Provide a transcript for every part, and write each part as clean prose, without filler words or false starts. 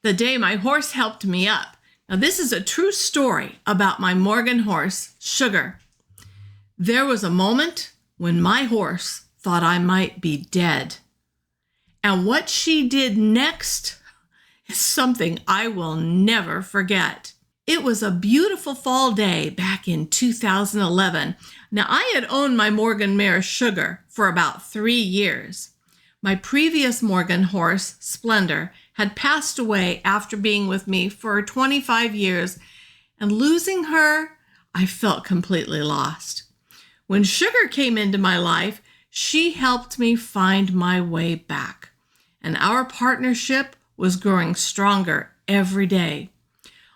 the day my horse helped me up. Now, this is a true story about my Morgan horse, Sugar. There was a moment when my horse thought I might be dead. And what she did next is something I will never forget. It was a beautiful fall day back in 2011. Now, I had owned my Morgan mare, Sugar, for about 3 years. My previous Morgan horse, Splendor, had passed away after being with me for 25 years, and losing her, I felt completely lost. When Sugar came into my life, she helped me find my way back, and our partnership was growing stronger every day.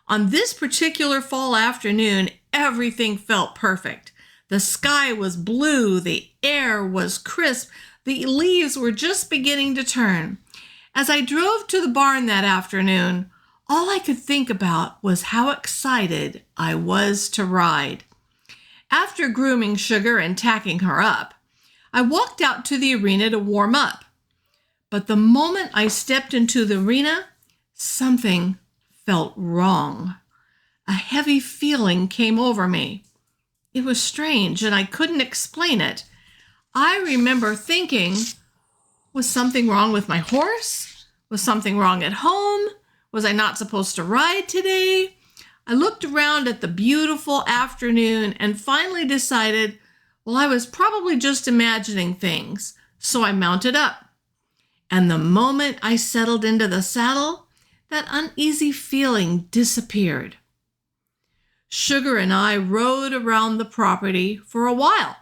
On this particular fall afternoon, everything felt perfect. The sky was blue, the air was crisp, the leaves were just beginning to turn. As I drove to the barn that afternoon, all I could think about was how excited I was to ride. After grooming Sugar and tacking her up, I walked out to the arena to warm up. But the moment I stepped into the arena, something felt wrong. A heavy feeling came over me. It was strange, and I couldn't explain it. I remember thinking, was something wrong with my horse? Was something wrong at home? Was I not supposed to ride today? I looked around at the beautiful afternoon and finally decided, well, I was probably just imagining things. So I mounted up. And the moment I settled into the saddle, that uneasy feeling disappeared. Sugar and I rode around the property for a while.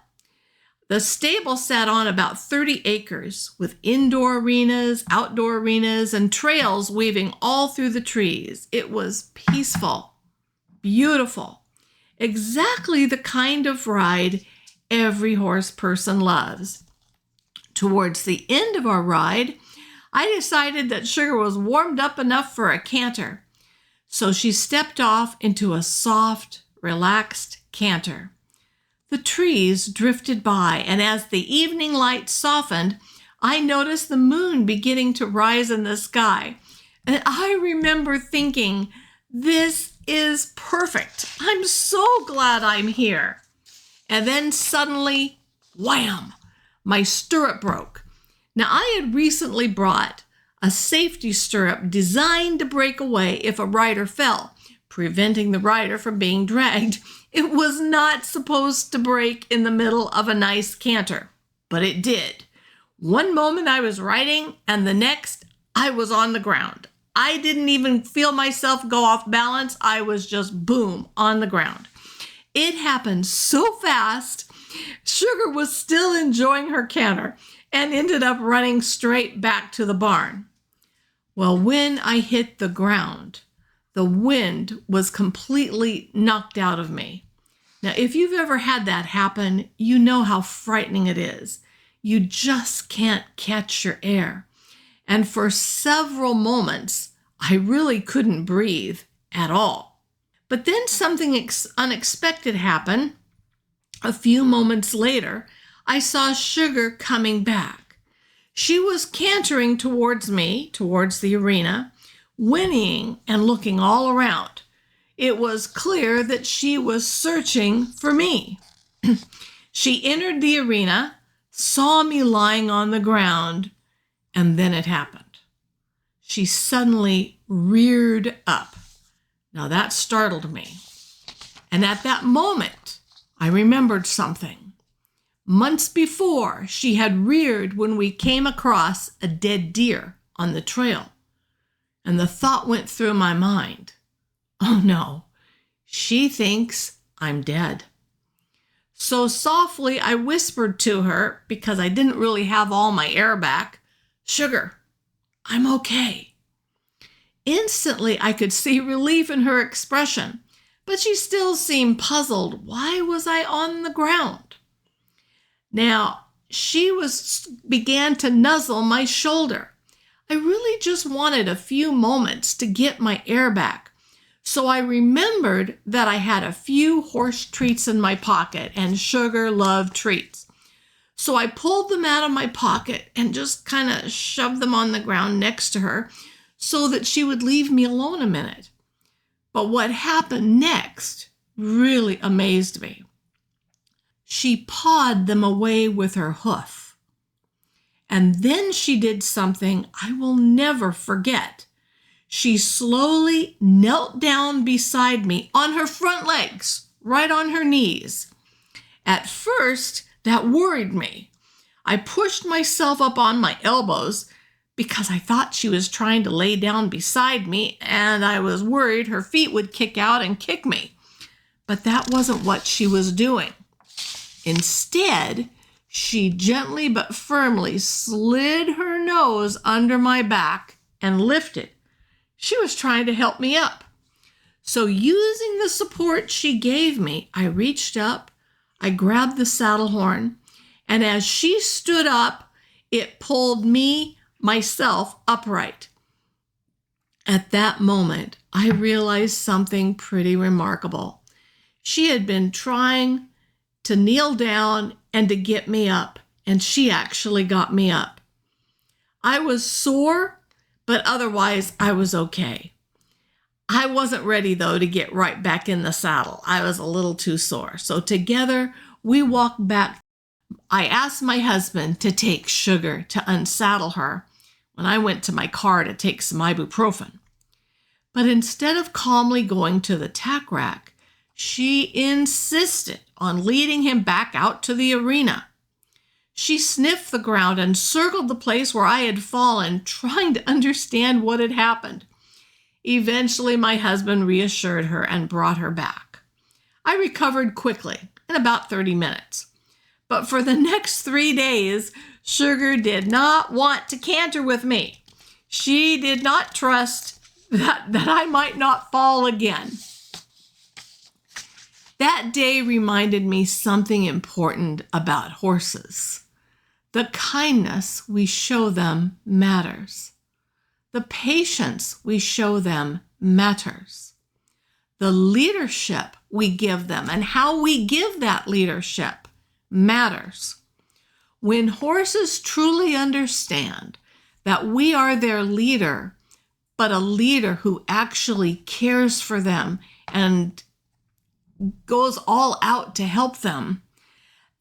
The stable sat on about 30 acres with indoor arenas, outdoor arenas, and trails weaving all through the trees. It was peaceful, beautiful, exactly the kind of ride every horse person loves. Towards the end of our ride, I decided that Sugar was warmed up enough for a canter. So she stepped off into a soft, relaxed canter. The trees drifted by, and as the evening light softened, I noticed the moon beginning to rise in the sky. And I remember thinking, this is perfect. I'm so glad I'm here. And then suddenly, wham, my stirrup broke. Now, I had recently brought a safety stirrup designed to break away if a rider fell, preventing the rider from being dragged. It was not supposed to break in the middle of a nice canter, but it did. One moment I was riding, and the next I was on the ground. I didn't even feel myself go off balance. I was just boom on the ground. It happened so fast. Sugar was still enjoying her canter and ended up running straight back to the barn. Well, when I hit the ground, the wind was completely knocked out of me. Now, if you've ever had that happen, you know how frightening it is. You just can't catch your air. And for several moments, I really couldn't breathe at all. But then something unexpected happened. A few moments later, I saw Sugar coming back. She was cantering towards me, towards the arena, whinnying and looking all around. It was clear that she was searching for me. She entered the arena, saw me lying on the ground, and then it happened. She suddenly reared up. Now that startled me. And at that moment, I remembered something. Months before, she had reared when we came across a dead deer on the trail. And the thought went through my mind, oh no, she thinks I'm dead. So softly I whispered to her, because I didn't really have all my air back, Sugar, I'm okay. Instantly, I could see relief in her expression, but she still seemed puzzled. Why was I on the ground? Now, she began to nuzzle my shoulder. I really just wanted a few moments to get my air back. So I remembered that I had a few horse treats in my pocket, and Sugar loved treats. So I pulled them out of my pocket and just kind of shoved them on the ground next to her so that she would leave me alone a minute. But what happened next really amazed me. She pawed them away with her hoof. And then she did something I will never forget. She slowly knelt down beside me on her front legs, right on her knees. At first, that worried me. I pushed myself up on my elbows because I thought she was trying to lay down beside me, and I was worried her feet would kick out and kick me. But that wasn't what she was doing. Instead, she gently but firmly slid her nose under my back and lifted. She was trying to help me up. So using the support she gave me, I reached up, I grabbed the saddle horn, and as she stood up, it pulled myself upright. At that moment, I realized something pretty remarkable. She had been trying to kneel down and to get me up, and she actually got me up. I was sore, but otherwise I was okay. I wasn't ready, though, to get right back in the saddle. I was a little too sore. So together, we walked back. I asked my husband to take Sugar to unsaddle her when I went to my car to take some ibuprofen. But instead of calmly going to the tack rack, she insisted on leading him back out to the arena. She sniffed the ground and circled the place where I had fallen, trying to understand what had happened. Eventually, my husband reassured her and brought her back. I recovered quickly, in about 30 minutes. But for the next 3 days, Sugar did not want to canter with me. She did not trust that I might not fall again. That day reminded me something important about horses. The kindness we show them matters. The patience we show them matters. The leadership we give them and how we give that leadership matters. When horses truly understand that we are their leader, but a leader who actually cares for them and goes all out to help them,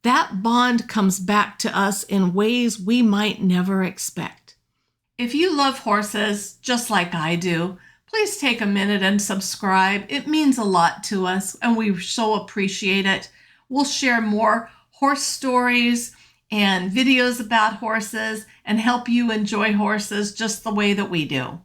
that bond comes back to us in ways we might never expect. If you love horses just like I do, please take a minute and subscribe. It means a lot to us, and we so appreciate it. We'll share more horse stories and videos about horses and help you enjoy horses just the way that we do.